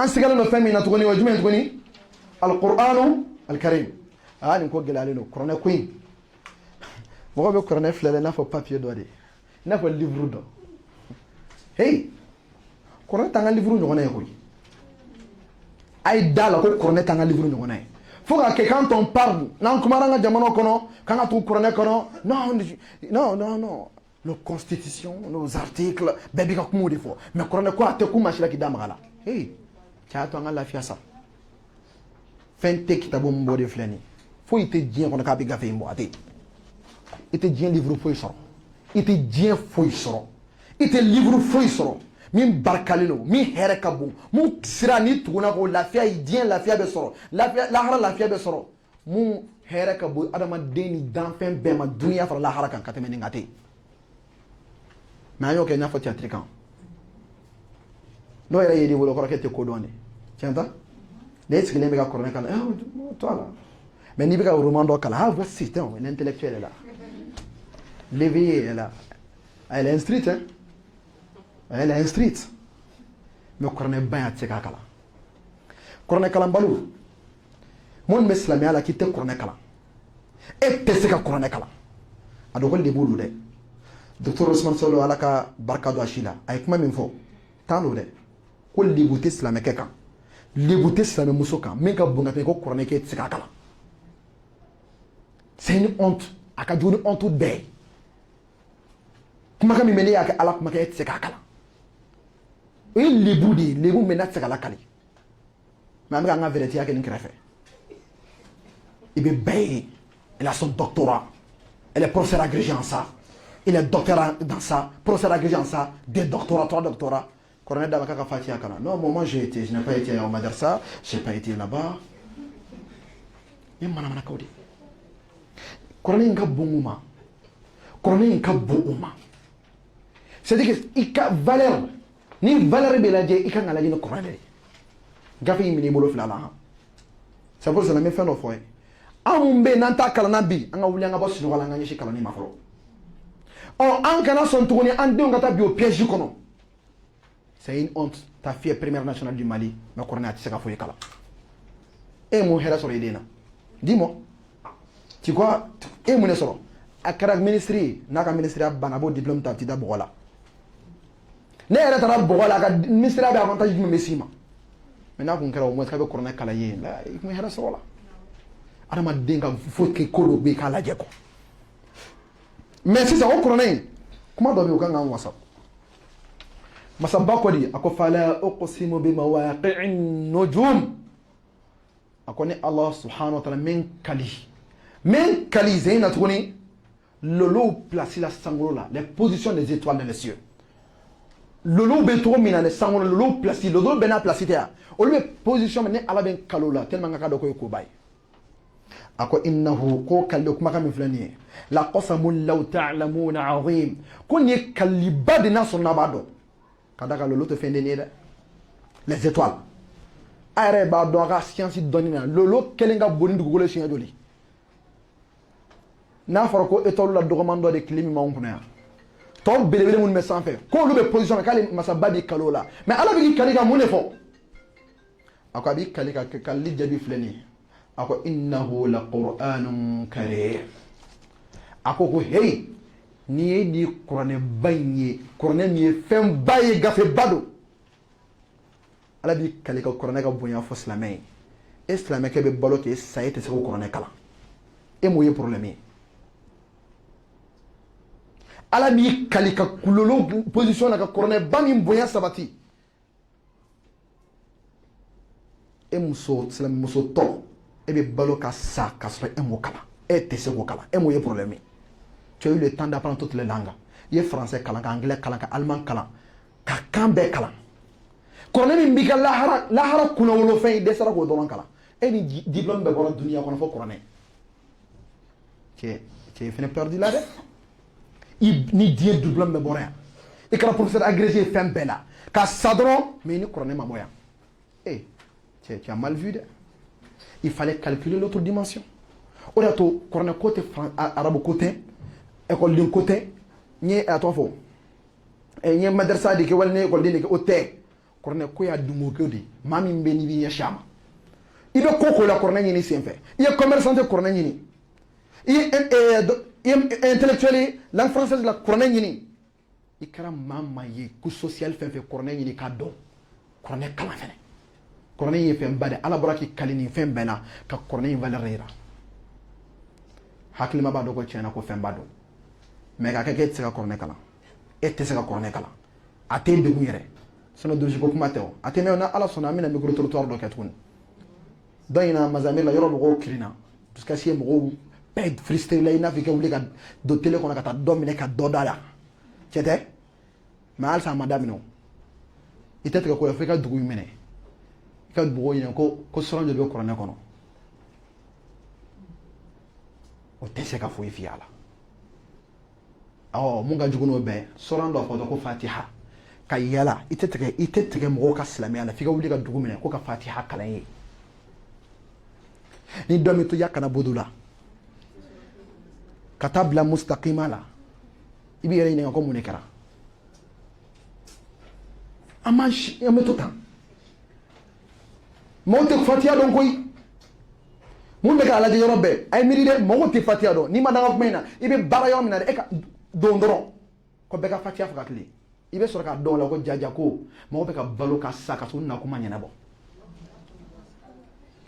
an sigala no fami na tugoni wajuma tugoni alqur'anu alkarim ani ko gelale no corona queen mo be corona flele na fo papier do de na fo livre do hey corona tanga livre no na ko ay dala ko corona tanga livre no na faut que quand on parle nan kumaranga jamono kono kanga tu corona kono non nos constitutions, nos articles, bébé ka kumu defo. Mais corona quoi te kuma shila kidamala. Hey, cha to nga la fiasa. Fente kitabo mbo de flani. Faut ite dien kono ka bi gafe mbo ate. Ite dien livre foi soro. Ite dien foi soro. Ite livre foi soro. Min barkalino, min here kabu. Mu sira ni tuguna ko lafia dien lafia be soro. Lafia la hara lafia be soro. Mu here kabu adama deni dan fen be ma dunia fara la hara kan kateme ngate. Mais il y a un peu de théâtre. Non, il y a des gens qui ont été tiens, les gens qui ont été codonnés, toi là. Mais il y a un roman qui est là. L'intellectuel est là. L'éveillé est là. Elle est instruite. Elle est instruite. Mais il y a un bain à Tsekakala. Corona Kalambalou. Mon meslamé a quitté Corona Kala. Et Tesseka Corona Kala. A donc les boulots. Docteur Ousmane Solo alaka barkado ashila ay kuma min fo tano de ko libuté islamé kan libuté islamé muso kan min ka bunga ko corona ke tsika kala c'est une honte aka joni honte be kuma ka mi meli aka ala kuma ke tsika kala e libudi lebu mena tsika la kali mais nga vérité aka ni krefe ibe bay elle a son doctorat elle est professeure agrégée en ça. Il est docteur dans ça, professeur agrégé en ça, deux doctorats, trois doctorats. Colonel Dabaka Fatia Kana. Non, moi je n'ai pas été au Madrasa, je n'ai pas été là-bas. Il y a un Kaudi. Colonel Nkabouma. Colonel Nkabouma. C'est-à-dire qu'il y a valeur. Ni valeur beladie, il y a un allié de colonel. Gafi mini bolo flala. C'est pour ça que je me fais nos foyers. Amumbe Nanta Kalanabi, on a voulu un boss sur la gagne chez Kalani Mafro. En Ghana, son tourné en deux gata bio piège kono. C'est une honte. Ta fille est première nationale du Mali, mais qu'on a tissé kala. Et mon héros sur l'idée. Dis-moi. Tu quoi? Et mon héros. À Karak ministry, naka ministry a banabo diplôme ta tida bola. Ne era tara bola ka ministry a avantage du mesima. Maintenant qu'on kera au moins kabe corona kala yé. Là, il mon héros sur là. Adama denga faut que kolo be kala jeko. Mais si ça au couronné, comment dormir au gang en WhatsApp? Masamba Kodi, Akofala, Okosimo Bimawa, Nojum. A connaît Allah subhanahu wa ta'ala, men Kali. Men Kali, Zayn a tourné, Lolo placé la sangola, les positions des étoiles dans les cieux. Lolo Beto mina les sangola, Lolo placé, Lolo Bena placé. Au lieu de position, mais Allah ben Kalola, tellement qu'à Doko Kobai. Ako innahu ko kallo kuma kam flani la qasamul law ta'lamuna azim kon ye kaliba de na sonna bado kada ka lolo to fende ni les étoiles are ba do ga science donina lolo kelenga boni ndugo le sien doli na faro ko étoile la dogomando de klimi ma onkunya to belebele mun me sans faire ko lu be position kale masabadi kalola mais ala bi kalika mun fo ako bi kalika kalli jabi flani ako innahu la qur'anun karim ako ko hey ni di qur'an bagné qur'an mi fem baye gafe bado ala bi kalika qur'an ga bonya fo islamé islamé ke be bloqué sayete se qur'an kala e moye problème ala bi kalika kulolo position la qur'an bami bonya sabati e muso islam muso to et bien baloka sa kasra emokala et tese kokala et moye problème tu as eu le temps d'apprendre toutes les langues il est français kala anglais kala allemand kala ka kambe kala kono mi mbika lahara kuna wolo fay de sara ko don kala et ni diplôme be borom dunia kono fo corona tu fini perdu là de ni diplôme be borom et quand professeur agrégé fem bela ka sadron mais ni corona ma moya eh tu as mal vu de. Il fallait calculer l'autre dimension. On a tout, corona côté arabe côté, école d'un côté, ni à toi faux. Et ni madrasa de que wal ni école de que hôtel, kuranɛ ko y'a dumukɛ de maa min bɛ n'i b'i ɲɛsin a ma i bɛ ko ko la kuranɛ ɲini senfɛ i ye commerçant tɛ kuranɛ ɲini i ye intellectuel ye langue française la kuranɛ ɲini i kɛra maa ye ko social fɛn fɛn kuranɛ ɲini k'a dɔn kuranɛ kalan fɛnɛ kuranɛ ye fɛn ba de ala bɔra k'i kali nin fɛn bɛɛ la ka kuranɛ in valeur yira hakilima b'a dɔn ko tiɲɛna ko fɛn ba don mais ka kɛ k'e tɛ se ka kuranɛ kalan e tɛ se ka kuranɛ kalan a t'e degun yɛrɛ sinon durusi ko kuma tɛ o a tɛ mɛn na ala sɔnna an bɛna micro trottoir dɔ kɛ tuguni dɔ in na Mazamir la yɔrɔ mɔgɔw kirinna jusqu'à ce que mɔgɔw bɛɛ frustré la i n'a fɔ i ka wuli ka don télé kɔnɔ ka taa dɔ minɛ ka dɔ da la cɛ tɛ mais halisa a ma daminɛ o i tɛ tigɛ ko la fo i ka dugu in minɛ i ka mɔgɔw ɲininka ko sɔrɔn joli bɛ kuranɛ kɔnɔ o tɛ se ka foyi f'i ye a la mun ka jugu n'o bɛɛ sɔrɔn dɔ fɔtɔ ko fatiha ka yala i tɛ tigɛ mɔgɔw ka silamɛya la f'i ka wuli ka dugu minɛ ko ka fatiha kalan ye ni dɔ min to ya kana bodo la ka taa bila mustaqima la i b'i yɛrɛ ɲininka ko mun de kɛra an bɛ to tan mɔgɔw tɛ fatiha dɔn koyi mun bɛ k'a lajɛ yɔrɔ bɛɛ a ye miiri dɛ mɔgɔw tɛ fatiha dɔn n'i ma daga kuma in na i bɛ baara yɔrɔ min na dɛ e ka don dɔrɔn ko bɛɛ ka fatiha fɔ ka tile i bɛ sɔrɔ k'a dɔn o la ko jaja ko mɔgɔ bɛ ka balo ka sa ka sɔrɔ nakuma ɲɛnabɔ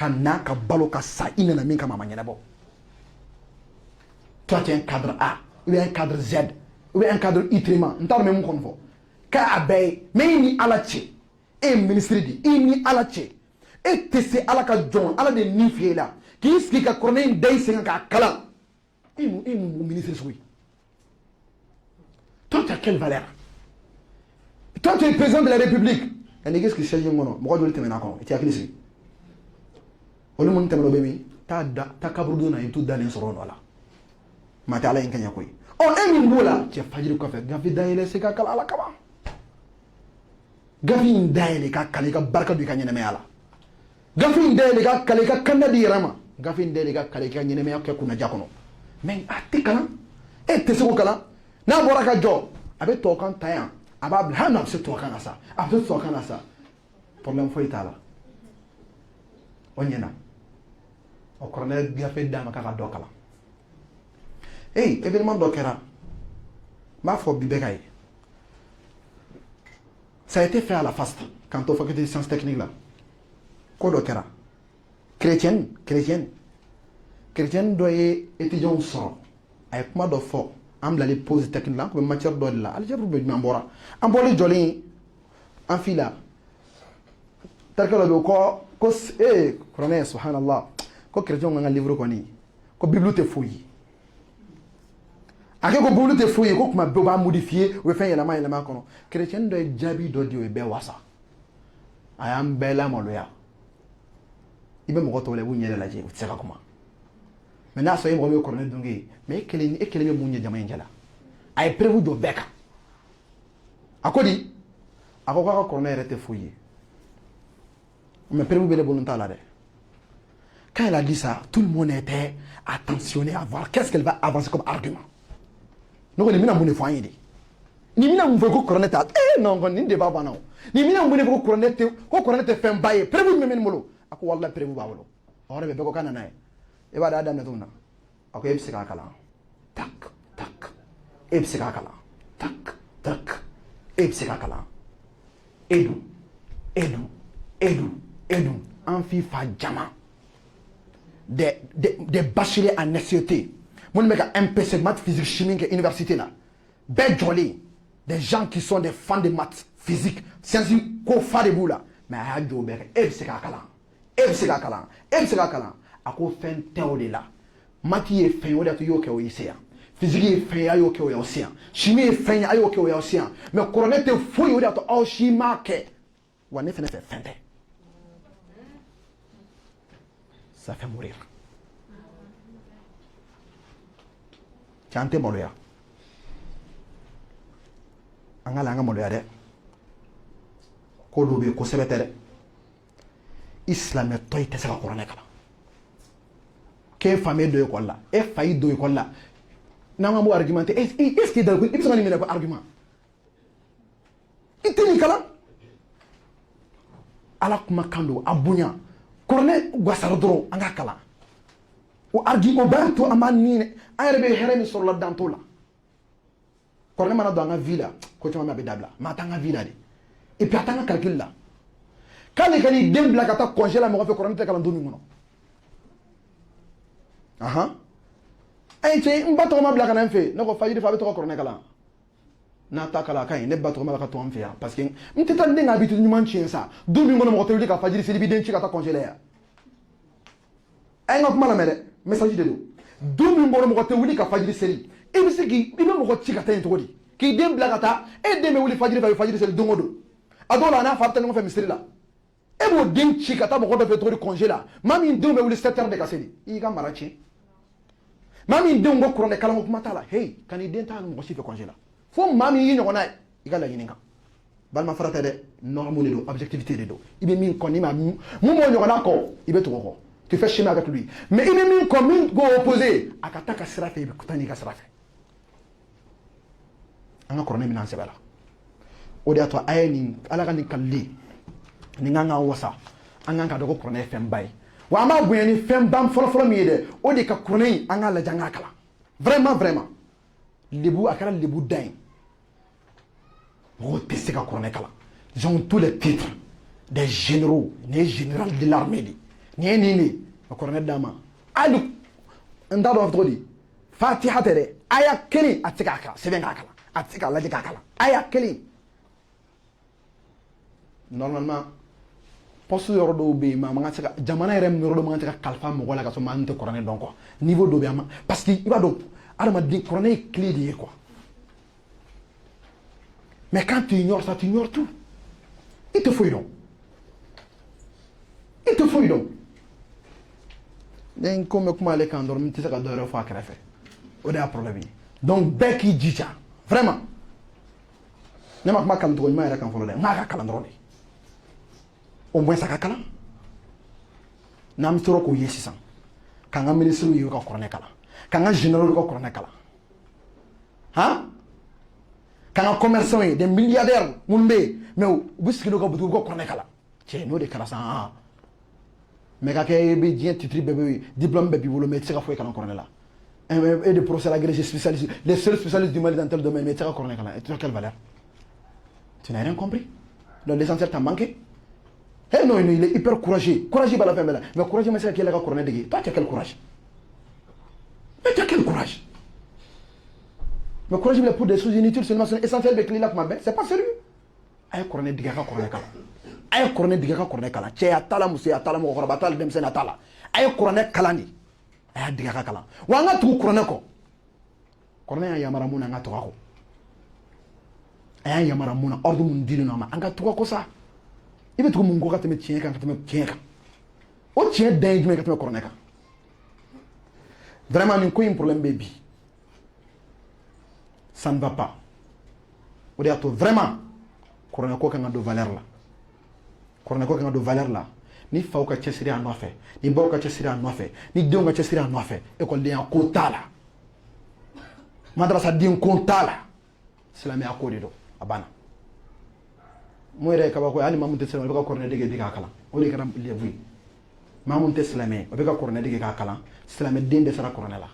ka na ka balo ka sa i nana min kama a ma ɲɛnabɔ toi tu es un cadre A ou bien un cadre Z ou bien un cadre Itrema n t'a dɔn n bɛ mun kɔni fɔ k'a bɛɛ ye mais i ni ala cɛ e ye minisiri de i ni ala cɛ e tɛ se ala ka jɔn ala de nin f'i la k'i sigi ka kuranɛ in da i sen kan k'a kalan e mun minisiri sugu ye toi tu as quelle valeur toi tu es président de la république n'i k'i sigi siège in kɔnɔ mɔgɔ joli tɛmɛna a kɔnɔ i tɛ hakili sigi olu minnu tɛmɛna o bɛ min taa kaburu don na i t'u dalen sɔrɔ o nɔ la maa tɛ ala in kɛɲɛ koyi e min b'o la cɛ fajiri kɔfɛ gafe dayɛlɛ se ka kalan ala kama gafe in dayɛlɛ ka kalan i ka barika don i ka ɲɛnɛmaya la gafe in dayɛlɛ ka kalan i ka kanda di yɛrɛ ma gafe in dayɛlɛ ka kalan i ka ɲɛnɛmaya kɛ kunnaja kɔnɔ mais a tɛ kalan e tɛ se k'o kalan n'a bɔra ka jɔ a bɛ tubabukan ta yan a b'a bila hali n'a bɛ se tubabukan na sa a bɛ se tubabukan na sa problème foyi t'a la o ɲɛna o kuranɛ gafe d'a ma k'a ka dɔ kalan événement dɔ kɛra n b'a fɔ bi bɛɛ ka ye ça a été fait à la FAST quand on faculté de sciences techniques là ko dɔ kɛra chrétienne dɔ ye étudiant sɔrɔ a ye kuma dɔ fɔ an bilali pause technique la an tun bɛ matière dɔ de la algèbre bɛ jumɛn bɔra an bɔlen jɔlen an fi la terikɛ dɔ bɛ yen ko kuranɛ subhanallah ko chrétien kan ka livre kɔni ko bible tɛ foyi ye a kɛ ko bible tɛ foyi ye ko kuma bɛɛ b'a modifier u bɛ fɛn yɛlɛma a kɔnɔ chrétien dɔ ye jaabi dɔ di o ye bɛɛ wasa a y'an bɛɛ lamaloya i bɛ mɔgɔ tɔw la i b'u ɲɛ lajɛ u tɛ se ka kuma mais n'a sɔrɔ e mɔgɔ min ye kuranɛ dɔnke ye mais e kelen bɛ mun ye jama in cɛla a ye preuve jɔ bɛɛ kan a ko di a ko k'a ka kuranɛ yɛrɛ tɛ foyi ye mais preuve bɛ ne bolo n t'a la dɛ. Quand elle a dit ça, tout le monde était attentionné à voir qu'est-ce qu'elle va avancer comme argument. Donc, on est mis dans mon foyer. Ni mina mun ko kuranɛ ta non ko nin de b'a banna ni mina mun ko kuranɛ tɛ fɛn ba ye prévu min bɛ ne bolo a ko walahi prévu b'a bolo o yɔrɔ bɛ bɛɛ ko ka na n'a ye e b'a dɔn a daminɛ cogo min na a ko e bɛ se k'a kalan tak e bɛ se k'a kalan tak e bɛ se k'a kalan edu an f'i fa jama des bacheliers en SCT mun bɛ ka MPC maths physique chimie kɛ université la bɛɛ jɔlen des gens qui sont des fans de maths physique sciences ko fa de b'u la mais a y'a jɔ bɛɛ kɛ e bɛ se k'a kalan a ko fɛn tɛ o de la maths ye fɛn ye o de y'a to i y'o kɛ o y'i se yan physique ye fɛn ye a y'o kɛ o y'aw se yan chimie ye fɛn ye a y'o kɛ o y'aw se yan mais kuranɛ tɛ foyi ye o de y'a to aw si m'a kɛ wa ne fɛnɛ fɛ fɛn tɛ ça fait mourir can tɛ maloya an ka la an ka maloya dɛ ko dɔw bɛ yen kosɛbɛ tɛ dɛ i silamɛtɔ i tɛ se ka kuranɛ kalan k'e fa m'e don ekɔli la e fa y'i don ekɔli la n'an ka bɔ argumenté est-ce que i bɛ se ka nin minɛ ko argument i tɛ nin kalan ala kuma kan don a bonya kuranɛ gwasara dɔrɔn an ka kalan o argi o b'a to an b'a ni an yɛrɛ bɛ hɛrɛ min sɔrɔla dan t'o la kuranɛ mana don an ka vie la ko caman bɛ a bɛ dabila mais a t'an ka vie la de et puis a t'an ka calcul la k'ale ka n'i den bila ka taa congé la mɔgɔ fɛ kuranɛ tɛ kalan don min kɔnɔ ayi cɛ n ba tɔgɔ ma bila ka na n fɛ ne ko fajiri fɛ a bɛ tɔgɔ kuranɛ kalan n'a ta kalan a ka ɲi ne ba tɔgɔ ma ka to an fɛ yan parce que n tɛ taa n den ka habitude ɲuman tiɲɛ sa don min kɔnɔ mɔgɔ tɛ wuli ka fajiri seli i b'i den ci ka taa congé la yan a ye n ka kuma lamɛn dɛ message de don min kɔnɔ mɔgɔ tɛ wuli ka fajiri seli i bɛ se k'i i bɛ mɔgɔ ci ka taa yen cogo di k'i den bila ka taa e den bɛ wuli fajiri fɛ a bɛ fajiri seli don o don a dɔw la a n'a fa bɛ taa ɲɔgɔn fɛ misiri la e b'o den ci ka taa mɔgɔ dɔ fɛ cogo di congé la maa min denw bɛ wuli 7 heures de ka seli i y'i ka mara tiɲɛ maa min denw ko kuranɛ kalan ko kuma t'a la hey ka n'i den taa mɔgɔ si fɛ congé la fo maa min y'i ɲɔgɔnna ye i ka laɲini kan balima fara tɛ dɛ norme de don objectivité de don i bɛ min kɔ n'i ma mun b'o ɲɔgɔnna kɔ i bɛ tugu o kɔ tu fais chemin avec lui mais i bɛ min kɔ min b'o opposé a ka taa ka sira fɛ i bɛ taa n'i ka sira fɛ an ka kuranɛ minɛn sɛbɛ la o de y'a to a ye nin ala ka nin kalili nin kan k'an wasa an kan ka dɔn ko kuranɛ ye fɛnba ye wa an b'a bonya ni fɛnba fɔlɔfɔlɔ min ye dɛ o de ka kuranɛ in an k'a lajɛ an k'a kalan vraiment vraiment lebu a kɛra lebu dan ye mɔgɔw tɛ se ka kuranɛ kalan ils ont tous les titres des généraux nin ye général de l'armée de nin ye nin de ka kuranɛ d'a ma hali n t'a dɔn cogo di fatiha tɛ dɛ aya kelen a tɛ se k'a kalan sɛbɛn k'a kalan a tɛ se k'a lajɛ k'a kalan aya kelen normalement poste yɔrɔ dɔw bɛ yen maa man kan se ka jamana yɛrɛ yɔrɔ dɔw man kan se ka kalifa mɔgɔ la ka sɔrɔ maa min tɛ kuranɛ dɔn quoi niveau dɔ bɛ yen parce que i b'a dɔn adamaden kuranɛ ye clé de ye quoi mais quand tu ignores ça tu ignores tout i tɛ foyi dɔn i tɛ foyi dɔn ne ko n bɛ kuma ale kan dɔrɔn n tɛ se ka dɔ wɛrɛ fɔ a kɛrɛfɛ o de y'a problème ye donc bɛɛ k'i jija vraiment ne ma kuma kalan cogo ɲuman yɛrɛ kan fɔlɔ dɛ n k'a ka kalan dɔrɔn de au moins a ka kalan n'an bɛ sɔrɔ k'o ye sisan k'an ka ministres ye u ka kuranɛ kalan k'an ka généraux ka kuranɛ kalan k'an ka commerçants ye des milliardaires minnu bɛ yen mais u bɛ sigi n'u ka boutique u ka kuranɛ kalan cɛ n'o de kɛra sisan mais ka kɛ i bɛ diɲɛ titre bɛɛ bɛ yen diplôme bɛɛ b'i bolo mais i tɛ se ka foyi kalan kuranɛ la et de professeur agrégé spécialiste les seuls spécialistes du Mali dans tel domaine mais i tɛ se ka kuranɛ kalan et tu as quelle valeur tu n'as rien compris donc l'essentiel t'a manqué. Eh non, il est hyper courageux. Courageux, bah la fin, mais courageux, mais c'est qu'il a courageux de toi, tu as quel courage? Mais tu as quel courage? Mais courageux, pour des choses inutiles, seulement c'est essentiel de clé là, c'est pas sérieux. Aïe, courageux, diga ka courageux kala. Aïe, courageux, diga ka courageux kala. Tché atala musi atala mo korabatal dem sen atala. Aïe, courageux kala ni. Aïe, diga ka kala. Wanga tu courageux ko. Courageux ya yamara muna nga to ko. Aïe, yamara muna ordu mun dinu na ma. Anga to ko sa. I bɛ tugu mun ko ka tɛmɛ tiɲɛ kan ka tɛmɛ tiɲɛ kan o tiɲɛ dan ye jumɛn ka tɛmɛ kuranɛ kan vraiment nin ko in problème bɛ bi ça ne va pas o de y'a to vraiment kuranɛ ko kan ka don valeur la kuranɛ ko kan ka don valeur la ni faw ka cɛsiri a nɔfɛ ni baw ka cɛsiri a nɔfɛ ni denw ka cɛsiri a nɔfɛ ekɔlidenya ko t'a la madrasa den ko t'a la silamɛya ko de don a banna. Moi yɛrɛ kabako ye hali maa min tɛ silamɛ o bɛ ka kuranɛ dege k'a kalan o de kɛra lebu ye maa min tɛ silamɛ o bɛ ka kuranɛ dege k'a kalan silamɛ den dɛsɛra kuranɛ la